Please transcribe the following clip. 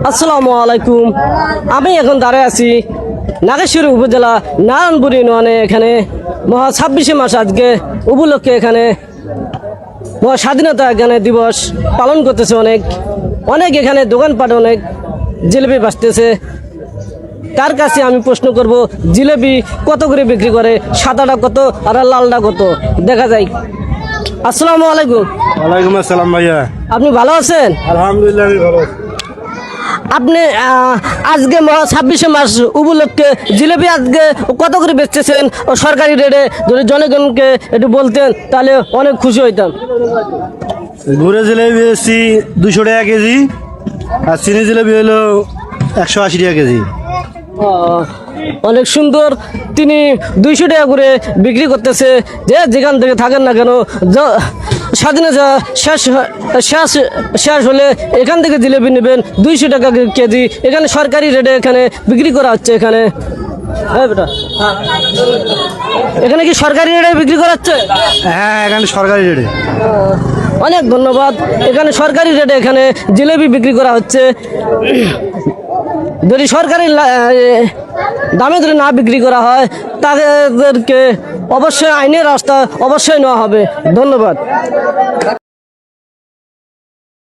আসসালামু আলাইকুম। আমি এখন দাঁড়ায় আছি নাগেশ্বরী উপজেলা নারায়ণপুর ইউনিয়নে। এখানে মহা 26শে মাস আজকে উপলক্ষে এখানে মহা স্বাধীনতা এখানে দিবস পালন করতেছে। অনেক অনেক এখানে দোকানপাট অনেক জিলেপি বাঁচতেছে। তার কাছে আমি প্রশ্ন করব, জিলেপি কত করে বিক্রি করে? সাদাটা কত আর লালটা কত? দেখা যায়। আসসালামু আলাইকুম। ওয়ালাইকুম আসসালাম ভাইয়া। আপনি ভালো আছেন? আলহামদুলিল্লাহ আমি ভালো। আপনি আজকে 26শে মাস উপলক্ষে জিলেপি আজকে কত করে বেচতেছেন সরকারি রেটে? যদি জনগণকে একটু বলতেন তাহলে অনেক খুশি হইতাম। গুড়ে জিলেবি বেশি 200 টাকা কেজি, আর চিনি জিলেবি হলো 180 টাকা কেজি। অনেক সুন্দর। তিনি 200 টাকা করে বিক্রি করতেছে। যে যেখান থেকে থাকেন না কেন, স্বাধীনতা শেষ হলে এখান থেকে জিলেপি নেবেন 200 টাকা কেজি। এখানে সরকারি রেটে এখানে বিক্রি করা হচ্ছে। এখানে বেটা, এখানে কি সরকারি রেটে বিক্রি করা হচ্ছে? হ্যাঁ, এখানে সরকারি রেটে। অনেক ধন্যবাদ। এখানে সরকারি রেটে এখানে জিলেপি বিক্রি করা হচ্ছে। যদি সরকারি দামে যদি না বিক্রি করা হয় তাদেরকে অবশ্যই আইনের রাস্তা অবশ্যই নেওয়া হবে। ধন্যবাদ।